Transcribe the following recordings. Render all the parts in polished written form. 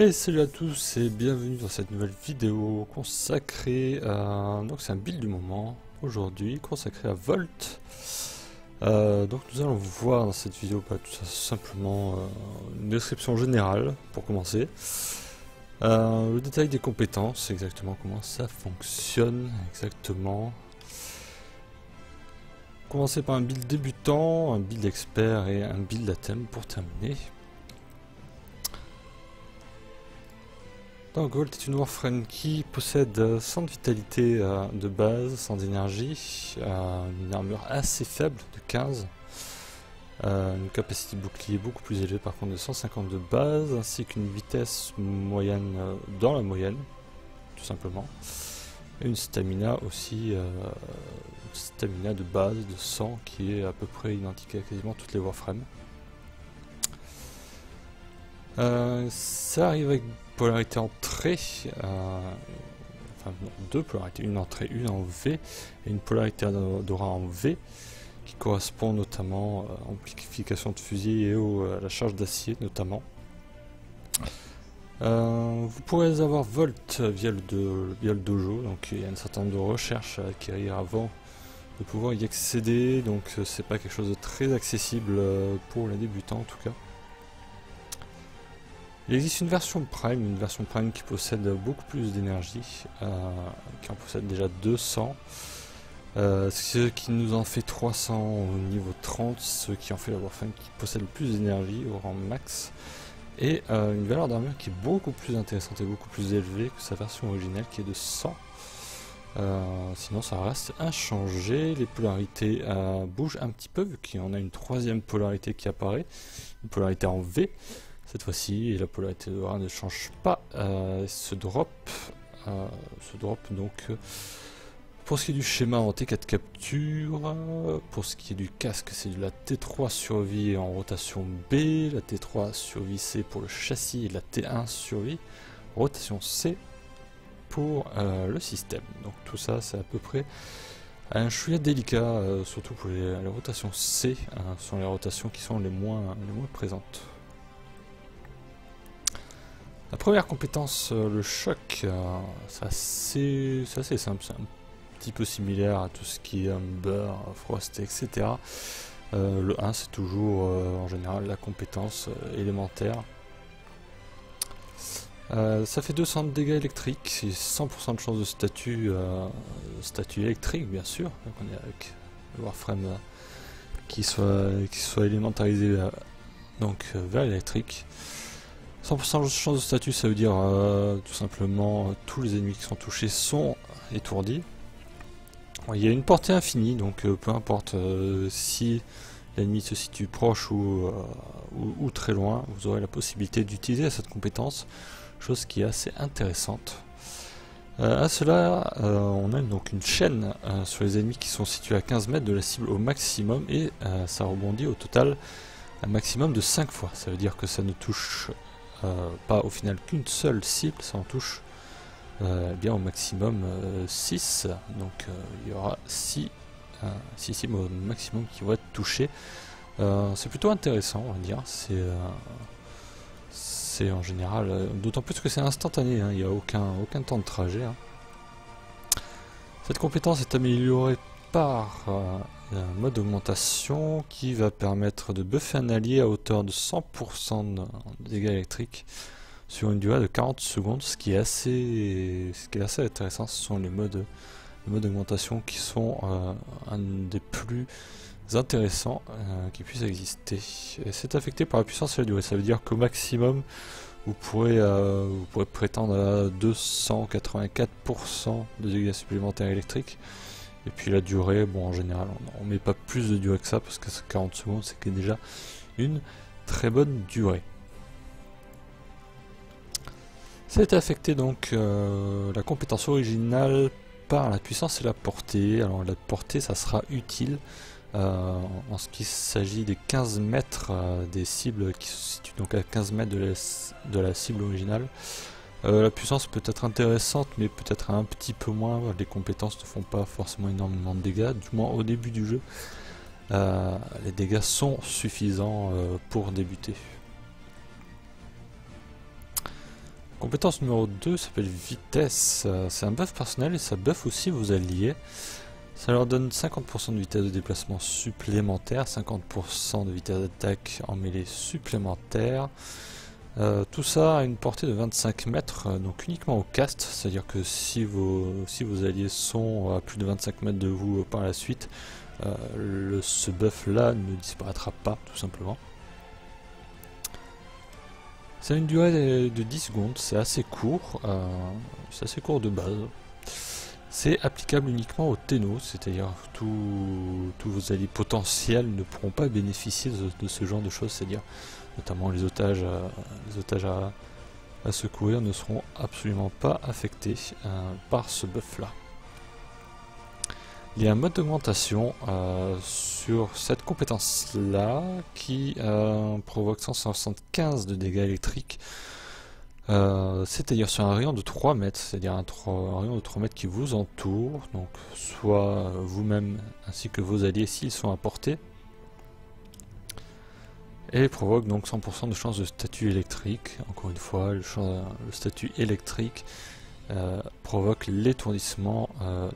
Hey, salut à tous et bienvenue dans cette nouvelle vidéo consacrée à... Donc c'est un build du moment aujourd'hui consacré à Volt. Donc nous allons voir dans cette vidéo tout simplement une description générale pour commencer. Le détail des compétences, exactement comment ça fonctionne exactement. Commencer par un build débutant, un build expert et un build à thème pour terminer. Donc Volt est une Warframe qui possède 100 de vitalité de base, 100 d'énergie, une armure assez faible de 15, une capacité de bouclier beaucoup plus élevée par contre de 150 de base, ainsi qu'une vitesse moyenne dans la moyenne, tout simplement, et une stamina aussi, une stamina de base de 100 qui est à peu près identique à quasiment toutes les Warframes. Ça arrive avec polarité entrée, enfin non, deux polarités, une entrée, une en V, et une polarité d'aura en V, qui correspond notamment à amplification de fusil et à la charge d'acier notamment. Vous pourrez avoir Volt via le dojo, donc il y a un certain nombre de recherches à acquérir avant de pouvoir y accéder, donc c'est pas quelque chose de très accessible pour les débutants en tout cas. Il existe une version Prime qui possède beaucoup plus d'énergie, qui en possède déjà 200, ce qui nous en fait 300 au niveau 30, ce qui en fait la Warframe qui possède le plus d'énergie au rang max, et une valeur d'armure qui est beaucoup plus intéressante et beaucoup plus élevée que sa version originale qui est de 100. Sinon ça reste inchangé, les polarités bougent un petit peu vu qu'il y en a une troisième polarité qui apparaît, une polarité en V. Cette fois-ci, la polarité d'aura ne change pas, se drop donc pour ce qui est du schéma en T4 capture, pour ce qui est du casque c'est de la T3 survie en rotation B, la T3 survie C pour le châssis et la T1 survie rotation C pour le système. Donc tout ça c'est à peu près un chouïa délicat, surtout pour les rotations C, sont les rotations qui sont les moins présentes. La première compétence, le choc, c'est assez simple, c'est un petit peu similaire à tout ce qui est Umber, Frost, etc. Le 1 c'est toujours en général la compétence élémentaire. Ça fait 200 de dégâts électriques, c'est 100% de chance de statut électrique bien sûr, donc on est avec le Warframe qui soit élémentarisé donc vers l'électrique. 100% de chance de statut, ça veut dire tout simplement tous les ennemis qui sont touchés sont étourdis. Il y a une portée infinie, donc peu importe si l'ennemi se situe proche ou très loin, vous aurez la possibilité d'utiliser cette compétence, chose qui est assez intéressante. À cela, on a donc une chaîne sur les ennemis qui sont situés à 15 mètres de la cible au maximum, et ça rebondit au total un maximum de 5 fois. Ça veut dire que ça ne touche pas au final qu'une seule cible, ça en touche bien au maximum 6, donc il y aura 6 cibles au maximum qui vont être touchées. C'est plutôt intéressant, on va dire, c'est en général, d'autant plus que c'est instantané, hein, il n'y a aucun temps de trajet. Hein. Cette compétence est améliorée par un mode d'augmentation qui va permettre de buffer un allié à hauteur de 100% de dégâts électriques sur une durée de 40 secondes, ce qui est assez intéressant. Ce sont les modes d'augmentation qui sont un des plus intéressants qui puissent exister. C'est affecté par la puissance et la durée, ça veut dire qu'au maximum vous pourrez prétendre à 284% de dégâts supplémentaires électriques. Et puis la durée, bon en général on met pas plus de durée que ça parce que 40 secondes c'est déjà une très bonne durée. C'est affecté donc la compétence originale par la puissance et la portée. Alors la portée ça sera utile en ce qui s'agit des 15 mètres des cibles qui se situent donc à 15 mètres de la cible originale. La puissance peut être intéressante mais peut-être un petit peu moins, les compétences ne font pas forcément énormément de dégâts, du moins au début du jeu les dégâts sont suffisants pour débuter. Compétence numéro 2 s'appelle vitesse. C'est un buff personnel et ça buff aussi vos alliés. Ça leur donne 50% de vitesse de déplacement supplémentaire, 50% de vitesse d'attaque en mêlée supplémentaire. Tout ça a une portée de 25 mètres, donc uniquement au cast, c'est-à-dire que si vos alliés sont à plus de 25 mètres de vous par la suite, ce buff là ne disparaîtra pas tout simplement. Ça a une durée de 10 secondes, c'est assez court de base. C'est applicable uniquement aux Tenno, c'est-à-dire tous vos alliés potentiels ne pourront pas bénéficier de ce genre de choses, c'est-à-dire notamment les otages à secourir ne seront absolument pas affectés par ce buff là. Il y a un mode d'augmentation sur cette compétence là qui provoque 175 de dégâts électriques, c'est-à-dire sur un rayon de 3 mètres, c'est-à-dire un rayon de 3 mètres qui vous entoure, donc soit vous-même ainsi que vos alliés s'ils sont à portée, et provoque donc 100% de chance de statut électrique. Encore une fois, le statut électrique provoque l'étourdissement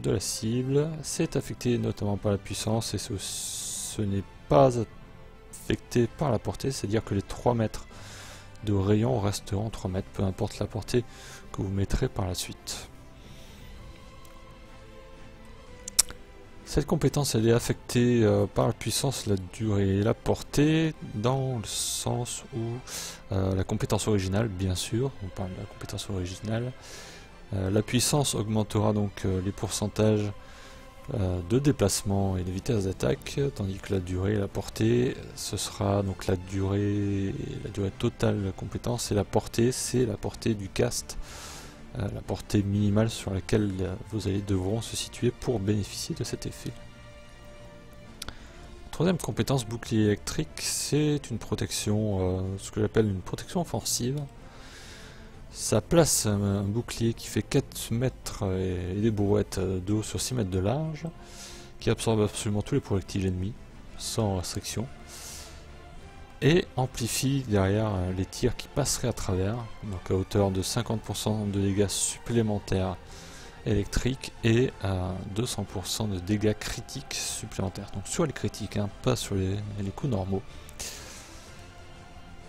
de la cible. C'est affecté notamment par la puissance et ce n'est pas affecté par la portée, c'est-à-dire que les 3 mètres de rayon resteront 3 mètres, peu importe la portée que vous mettrez par la suite. Cette compétence elle est affectée par la puissance, la durée et la portée, dans le sens où la compétence originale, bien sûr, on parle de la compétence originale, la puissance augmentera donc les pourcentages de déplacement et de vitesse d'attaque, tandis que la durée et la portée, ce sera donc la durée totale de la compétence, et la portée, c'est la portée du cast, la portée minimale sur laquelle vos alliés devront se situer pour bénéficier de cet effet. Troisième compétence, bouclier électrique, c'est une protection, ce que j'appelle une protection offensive. Ça place un bouclier qui fait 4 mètres et des brouettes de haut sur 6 mètres de large, qui absorbe absolument tous les projectiles ennemis, sans restriction, et amplifie derrière les tirs qui passeraient à travers, donc à hauteur de 50% de dégâts supplémentaires électriques et à 200% de dégâts critiques supplémentaires. Donc sur les critiques, hein, pas sur les coups normaux.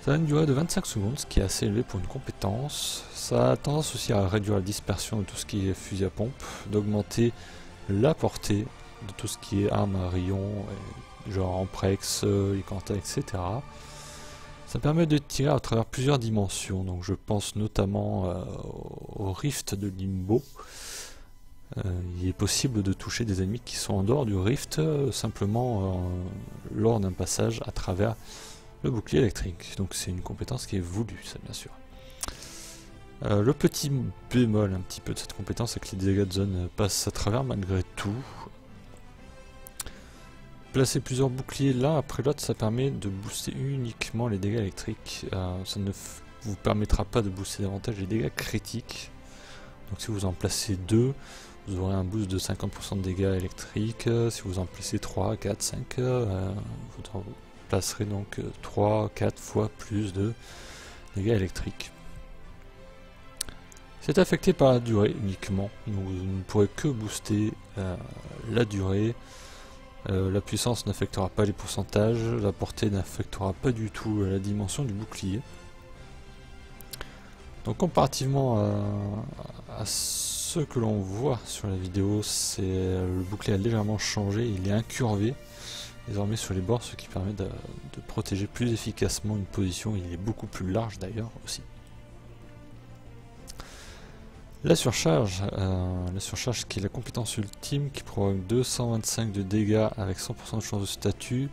Ça a une durée de 25 secondes, ce qui est assez élevé pour une compétence. Ça a tendance aussi à réduire la dispersion de tout ce qui est fusil à pompe, d'augmenter la portée de tout ce qui est armes à rayon, genre Amprex, Icanta, etc. Ça permet de tirer à travers plusieurs dimensions, donc je pense notamment au rift de Limbo. Il est possible de toucher des ennemis qui sont en dehors du rift, simplement lors d'un passage à travers le bouclier électrique. Donc c'est une compétence qui est voulue, ça bien sûr. Le petit bémol un petit peu de cette compétence, c'est que les dégâts de zone passent à travers malgré tout. Placer plusieurs boucliers l'un après l'autre, ça permet de booster uniquement les dégâts électriques. Ça ne vous permettra pas de booster davantage les dégâts critiques. Donc si vous en placez 2, vous aurez un boost de 50% de dégâts électriques. Si vous en placez 3, 4, 5, vous placerez donc 3, 4 fois plus de dégâts électriques. C'est affecté par la durée uniquement, donc vous ne pourrez que booster la durée. La puissance n'affectera pas les pourcentages, la portée n'affectera pas du tout la dimension du bouclier. Donc comparativement à ce que l'on voit sur la vidéo, le bouclier a légèrement changé, il est incurvé désormais sur les bords, ce qui permet de protéger plus efficacement une position. Il est beaucoup plus large d'ailleurs aussi. La surcharge qui est la compétence ultime qui provoque 225 de dégâts avec 100% de chance de statut,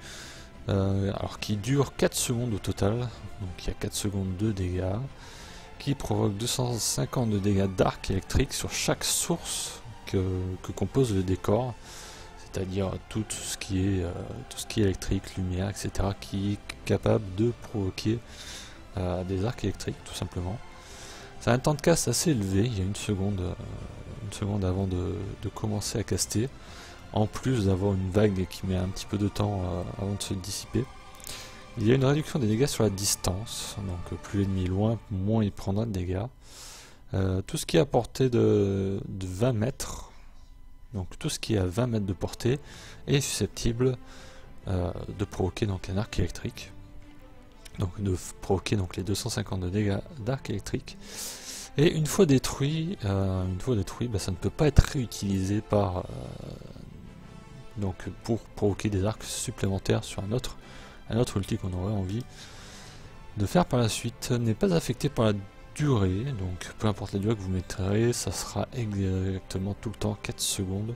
alors qui dure 4 secondes au total, donc il y a 4 secondes de dégâts, qui provoque 250 de dégâts d'arc électrique sur chaque source que compose le décor, c'est-à-dire tout ce qui est électrique, lumière, etc., qui est capable de provoquer des arcs électriques tout simplement. Ça a un temps de casse assez élevé, il y a une seconde avant de commencer à caster, en plus d'avoir une vague qui met un petit peu de temps avant de se dissiper. Il y a une réduction des dégâts sur la distance, donc plus l'ennemi est loin, moins il prendra de dégâts. Tout ce qui est à portée de 20 mètres, donc tout ce qui est à 20 mètres de portée, est susceptible de provoquer donc un arc électrique. Donc de provoquer donc les 250 de dégâts d'arc électrique. Et une fois détruit, ça ne peut pas être réutilisé par donc pour provoquer des arcs supplémentaires sur un autre ulti qu'on aurait envie de faire par la suite. N'est pas affecté par la durée, donc peu importe la durée que vous mettrez, ça sera exactement tout le temps 4 secondes.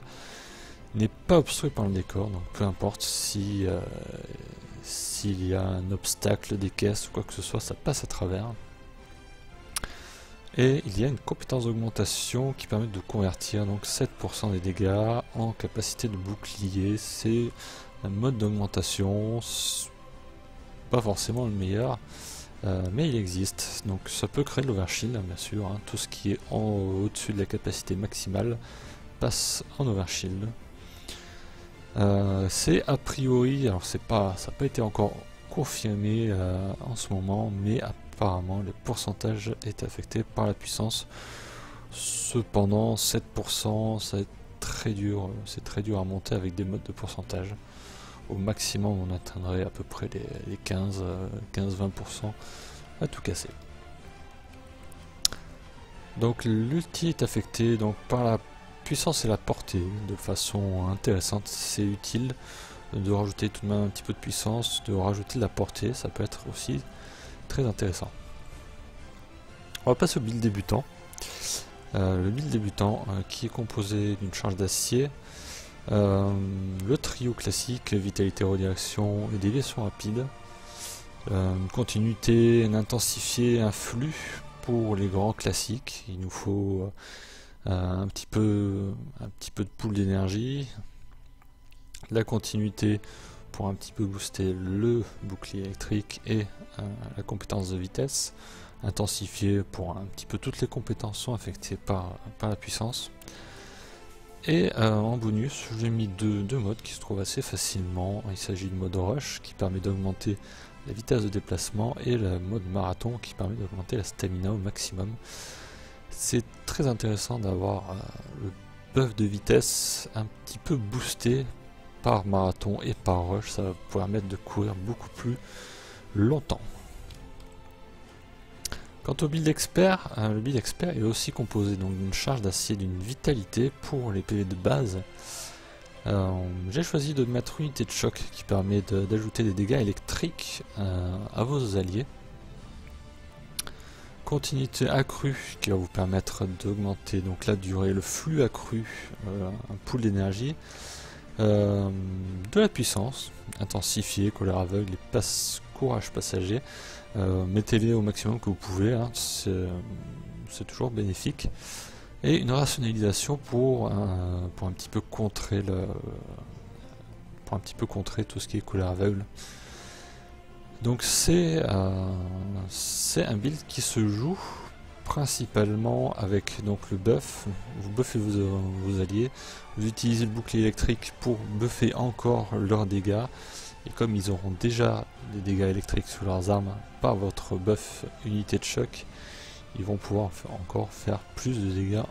N'est pas obstrué par le décor, donc peu importe si s'il y a un obstacle, des caisses ou quoi que ce soit, ça passe à travers. Et il y a une compétence d'augmentation qui permet de convertir donc 7% des dégâts en capacité de bouclier. C'est un mode d'augmentation, pas forcément le meilleur, mais il existe. Donc ça peut créer de l'overshield, bien sûr. Hein. Tout ce qui est au-dessus de la capacité maximale passe en overshield. C'est a priori, alors ça n'a pas été encore confirmé en ce moment, mais apparemment le pourcentage est affecté par la puissance. Cependant 7% c'est très dur à monter avec des modes de pourcentage. Au maximum on atteindrait à peu près les 15-20% à tout casser. Donc l'ulti est affecté donc par la puissance et la portée de façon intéressante. C'est utile de rajouter tout de même un petit peu de puissance, de rajouter de la portée, ça peut être aussi très intéressant. On va passer au build débutant. Le build débutant qui est composé d'une charge d'acier, le trio classique, vitalité, redirection et déviation rapide, une continuité, un intensifié, un flux pour les grands classiques. Il nous faut un petit peu de pool d'énergie, la continuité pour un petit peu booster le bouclier électrique et la compétence de vitesse, intensifié pour un petit peu toutes les compétences sont affectées par la puissance. Et en bonus, j'ai mis deux modes qui se trouvent assez facilement. Il s'agit du mode rush qui permet d'augmenter la vitesse de déplacement et le mode marathon qui permet d'augmenter la stamina au maximum. C'est très intéressant d'avoir le buff de vitesse un petit peu boosté par marathon et par rush, ça va vous permettre de courir beaucoup plus longtemps. Quant au build expert, le build expert est aussi composé d'une charge d'acier, d'une vitalité pour les PV de base. J'ai choisi de mettre une unité de choc qui permet d'ajouter des dégâts électriques à vos alliés. Continuité accrue qui va vous permettre d'augmenter donc la durée, le flux accru, un pool d'énergie, de la puissance, intensifié, colère aveugle et courage passager. Mettez-les au maximum que vous pouvez, hein, c'est toujours bénéfique. Et une rationalisation pour un petit peu contrer tout ce qui est colère aveugle. Donc c'est un build qui se joue principalement avec donc le buff. Vous buffez vos alliés, vous utilisez le bouclier électrique pour buffer encore leurs dégâts, et comme ils auront déjà des dégâts électriques sur leurs armes par votre buff unité de choc, ils vont pouvoir encore faire plus de dégâts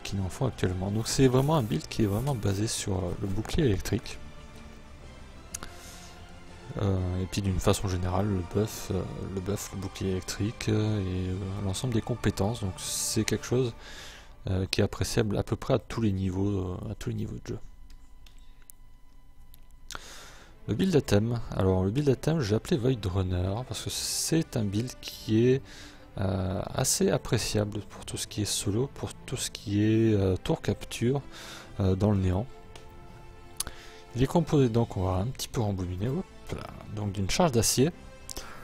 qu'ils n'en font actuellement. Donc c'est vraiment un build qui est vraiment basé sur le bouclier électrique. Et puis d'une façon générale le buff, le bouclier électrique et l'ensemble des compétences. Donc c'est quelque chose qui est appréciable à peu près à tous les niveaux de jeu. Le build à thème. Alors le build à thème, j'ai appelé Void Runner parce que c'est un build qui est assez appréciable pour tout ce qui est solo, pour tout ce qui est tour capture dans le néant. Il est composé, donc on va un petit peu rembobiner, donc d'une charge d'acier,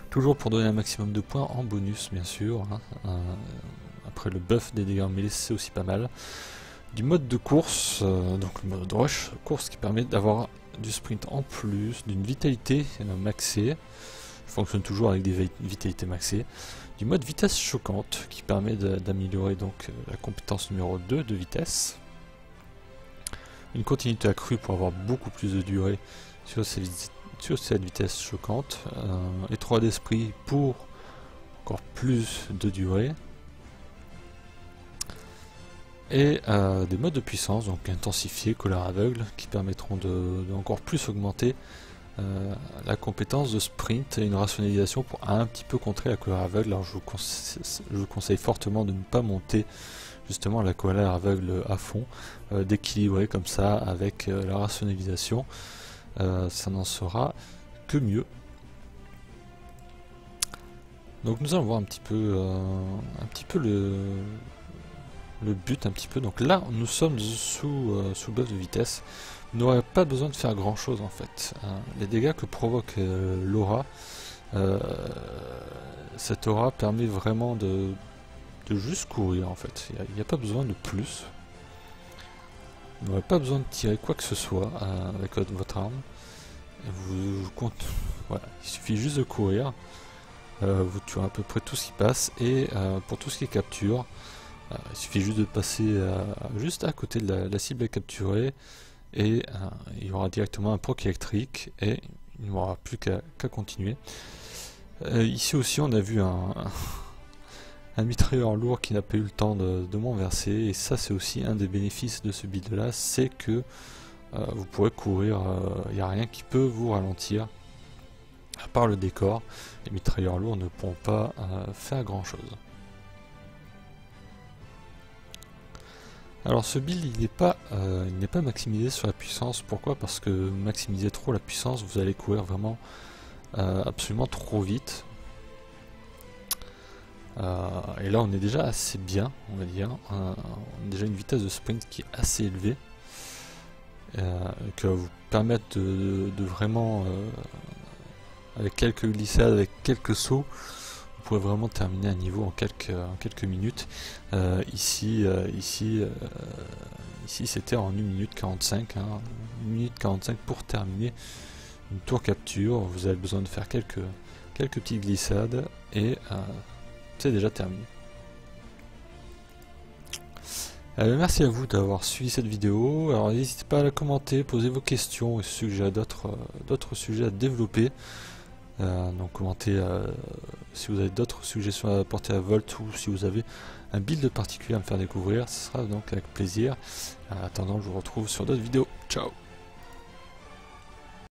toujours pour donner un maximum de points en bonus bien sûr, hein. Après le buff des dégâts en mêlée c'est aussi pas mal. Du mode de course, donc le mode rush, course qui permet d'avoir du sprint en plus, d'une vitalité maxée, fonctionne toujours avec des vitalités maxées. Du mode vitesse choquante qui permet d'améliorer donc la compétence numéro 2 de vitesse. Une continuité accrue pour avoir beaucoup plus de durée sur cette vitesse choquante, et 3 d'esprit pour encore plus de durée. et des modes de puissance, donc intensifié, colère aveugle, qui permettront de encore plus augmenter la compétence de sprint et une rationalisation pour un petit peu contrer la colère aveugle. Alors je vous conseille fortement de ne pas monter justement la colère aveugle à fond, d'équilibrer comme ça avec la rationalisation, ça n'en sera que mieux. Donc nous allons voir un petit peu le but un petit peu. Donc là nous sommes sous buff de vitesse. Vous n'aurez pas besoin de faire grand chose en fait. Les dégâts que provoque l'aura, cette aura permet vraiment de juste courir en fait. Il n'y a pas besoin de plus. Vous n'aurez pas besoin de tirer quoi que ce soit avec votre arme. Voilà, il suffit juste de courir. Vous tuez à peu près tout ce qui passe, et pour tout ce qui est capture, il suffit juste de passer juste à côté de la cible à capturer, et il y aura directement un proc électrique et il n'y aura plus qu'à continuer. Ici aussi on a vu un mitrailleur lourd qui n'a pas eu le temps de m'enverser, et ça c'est aussi un des bénéfices de ce build là, c'est que vous pourrez courir, il n'y a rien qui peut vous ralentir à part le décor. Les mitrailleurs lourds ne pourront pas faire grand chose. Alors ce build il n'est pas maximisé sur la puissance. Pourquoi? Parce que maximiser trop la puissance, vous allez courir vraiment absolument trop vite. Et là on est déjà assez bien, on va dire. On a déjà une vitesse de sprint qui est assez élevée, qui va vous permettre de vraiment, avec quelques glissades, avec quelques sauts, vous pouvez vraiment terminer un niveau en quelques minutes. Ici c'était en 1 minute 45, 1 minute 45 pour terminer une tour capture. Vous avez besoin de faire quelques petites glissades et c'est déjà terminé. Merci à vous d'avoir suivi cette vidéo. Alors n'hésitez pas à la commenter, poser vos questions et suggérer d'autres sujets à développer. Donc commentez si vous avez d'autres suggestions à apporter à Volt, ou si vous avez un build particulier à me faire découvrir, ce sera donc avec plaisir. En attendant, je vous retrouve sur d'autres vidéos. Ciao!